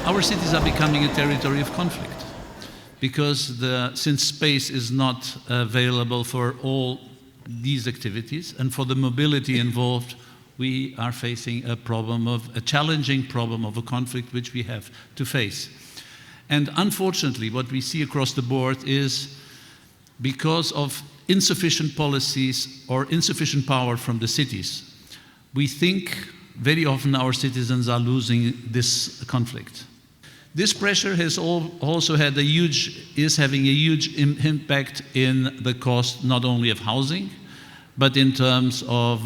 our cities are becoming a territory of conflict because since space is not available for all these activities and for the mobility involved, we are facing a challenging problem of a conflict which we have to face. And unfortunately, what we see across the board is because of insufficient policies or insufficient power from the cities, we think very often our citizens are losing this conflict. This pressure has also is having a huge impact in the cost not only of housing, but in terms of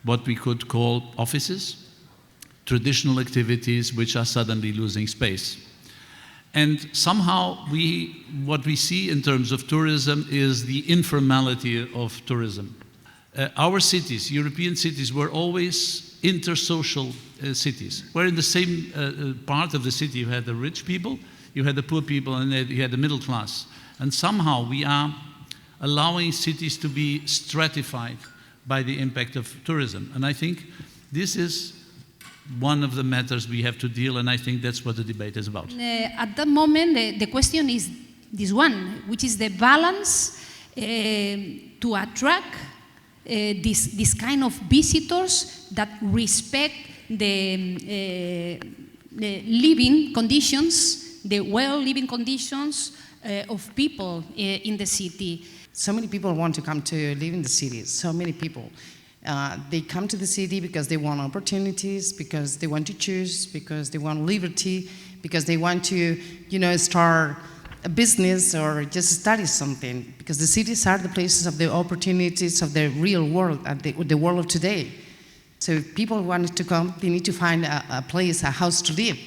what we could call offices, traditional activities which are suddenly losing space. And somehow what we see in terms of tourism is the informality of tourism. Our cities, European cities, were always intersocial cities, where in the same part of the city you had the rich people, you had the poor people, and you had the middle class. And somehow we are allowing cities to be stratified by the impact of tourism. And I think this is one of the matters we have to deal, and I think that's what the debate is about. At that moment, the question is this one, which is the balance to attract this kind of visitors that respect the living conditions, the well-living conditions of people in the city. So many people want to come to live in the city, so many people. They come to the city because they want opportunities, because they want to choose, because they want liberty, because they want to, start a business or just study something. Because the cities are the places of the opportunities of the real world, the world of today. So if people want to come, they need to find a place, a house to live.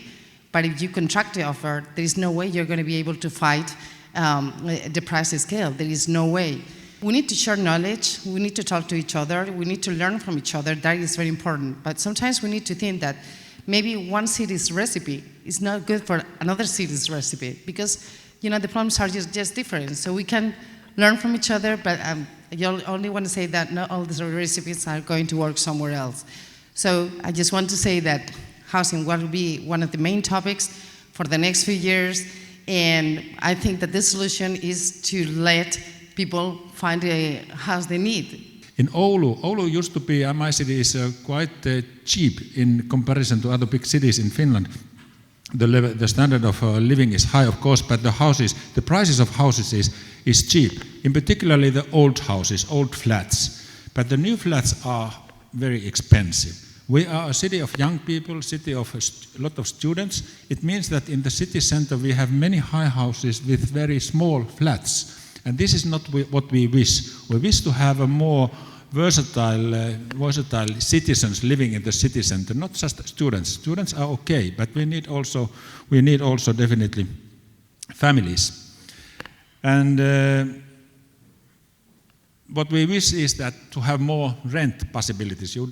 But if you contract the offer, there is no way you're going to be able to fight the price scale. There is no way. We need to share knowledge, we need to talk to each other, we need to learn from each other. That is very important. But sometimes we need to think that maybe one city's recipe is not good for another city's recipe because, the problems are just different. So we can learn from each other, but you only want to say that not all the recipes are going to work somewhere else. So I just want to say that housing will be one of the main topics for the next few years. And I think that the solution is to let people find a house they need. In Oulu used to be, my city is quite cheap in comparison to other big cities in Finland. The standard of living is high, of course, but the prices of houses is cheap. In particularly the old houses, old flats. But the new flats are very expensive. We are a city of young people, city of a lot of students. It means that in the city center we have many high houses with very small flats. And this is not what we wish. We wish to have a more versatile citizens living in the city center, not just students. Students are okay, but we need also definitely families. And what we wish is that to have more rent possibilities. You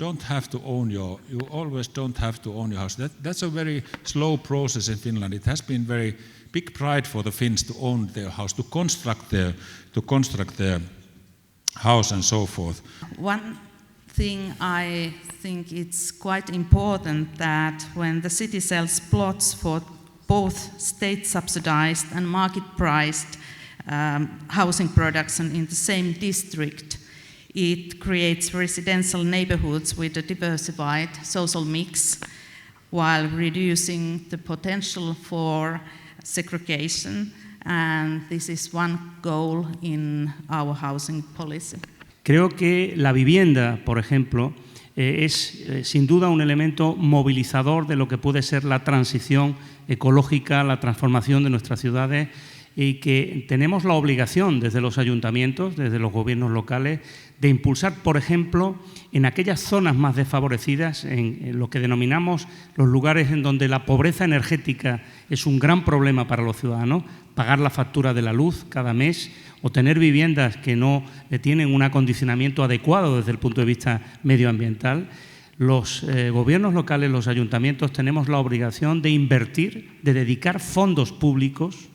always don't have to own your house. That's a very slow process in Finland. It has been very big pride for the Finns to own their house, to construct their house and so forth. One thing I think it's quite important that when the city sells plots for both state-subsidized and market-priced housing production in the same district, it creates residential neighborhoods with a diversified social mix while reducing the potential for segregation, and this is one goal in our housing policy. Creo que la vivienda, por ejemplo, es sin duda un elemento movilizador de lo que puede ser la transición ecológica, la transformación de nuestras ciudades, y que tenemos la obligación desde los ayuntamientos, desde los gobiernos locales, de impulsar, por ejemplo, en aquellas zonas más desfavorecidas, en lo que denominamos los lugares en donde la pobreza energética es un gran problema para los ciudadanos, pagar la factura de la luz cada mes o tener viviendas que no tienen un acondicionamiento adecuado desde el punto de vista medioambiental. Los gobiernos locales, los ayuntamientos, tenemos la obligación de invertir, de dedicar fondos públicos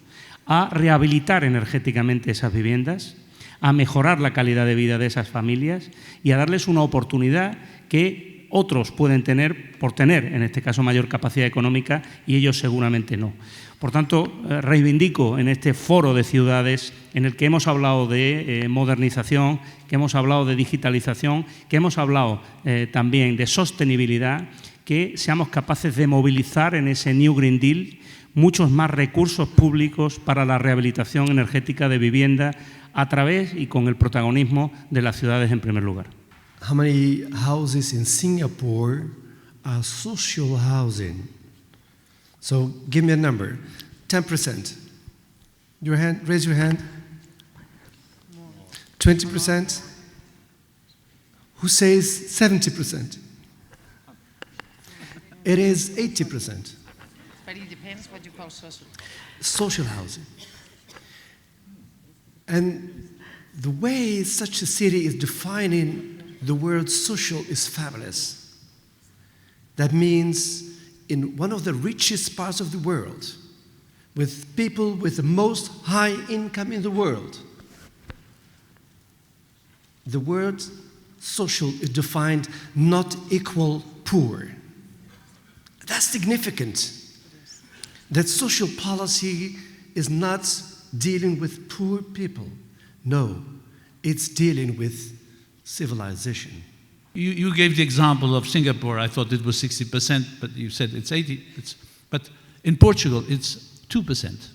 a rehabilitar energéticamente esas viviendas, a mejorar la calidad de vida de esas familias y a darles una oportunidad que otros pueden tener por tener, en este caso, mayor capacidad económica y ellos seguramente no. Por tanto, reivindico en este foro de ciudades en el que hemos hablado de modernización, que hemos hablado de digitalización, que hemos hablado también de sostenibilidad, que seamos capaces de movilizar en ese New Green Deal muchos más recursos públicos para la rehabilitación energética de vivienda a través y con el protagonismo de las ciudades en primer lugar. How many houses in Singapore are social housing? So give me a number. 10%. Your hand, raise your hand. 20%. Who says 70%? It is 80%. But it depends what you call social. Social housing. And the way such a city is defining the word social is fabulous. That means in one of the richest parts of the world, with people with the most high income in the world, the word social is defined not equal poor. That's significant. That social policy is not dealing with poor people. No, it's dealing with civilization. You gave the example of Singapore. I thought it was 60%, but you said it's 80%. But in Portugal, it's 2%.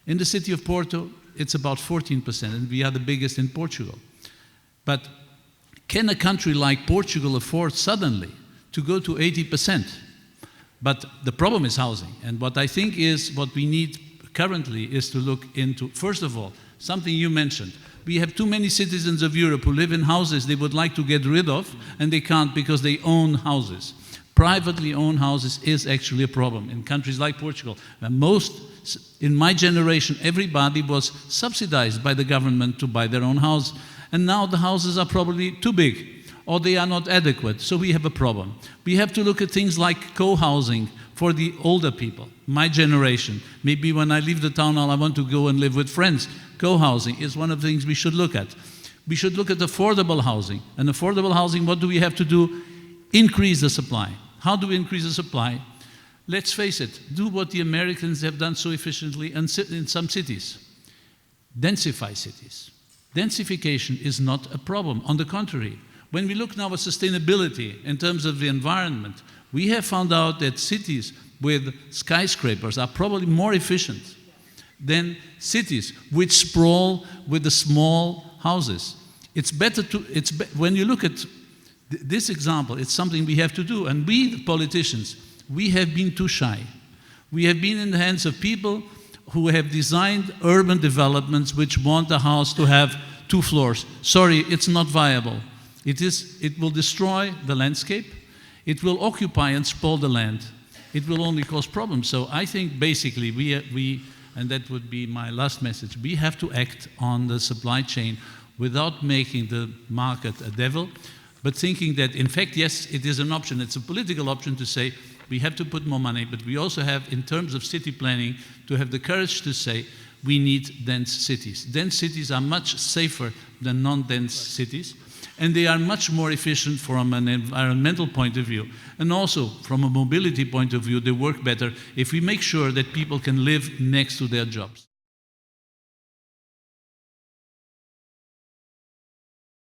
In the city of Porto, it's about 14%, and we are the biggest in Portugal. But can a country like Portugal afford suddenly to go to 80%? But the problem is housing. And what I think is what we need currently is to look into, first of all, something you mentioned. We have too many citizens of Europe who live in houses they would like to get rid of, and they can't because they own houses. Privately owned houses is actually a problem in countries like Portugal. In my generation, everybody was subsidized by the government to buy their own house. And now the houses are probably too big, or they are not adequate, so we have a problem. We have to look at things like co-housing for the older people, my generation. Maybe when I leave the town hall, I want to go and live with friends. Co-housing is one of the things we should look at. We should look at affordable housing. And affordable housing, what do we have to do? Increase the supply. How do we increase the supply? Let's face it, do what the Americans have done so efficiently in some cities. Densify cities. Densification is not a problem. On the contrary, when we look now at sustainability in terms of the environment, we have found out that cities with skyscrapers are probably more efficient than cities which sprawl with the small houses. It's better to, when you look at this example, it's something we have to do. And we, the politicians, we have been too shy. We have been in the hands of people who have designed urban developments which want a house to have 2 floors. Sorry, it's not viable. It will destroy the landscape. It will occupy and spoil the land. It will only cause problems. So I think basically we, and that would be my last message, we have to act on the supply chain without making the market a devil, but thinking that, in fact, yes, it is an option. It's a political option to say we have to put more money, but we also have, in terms of city planning, to have the courage to say we need dense cities. Dense cities are much safer than non-dense cities, and they are much more efficient from an environmental point of view. And also, from a mobility point of view, they work better if we make sure that people can live next to their jobs.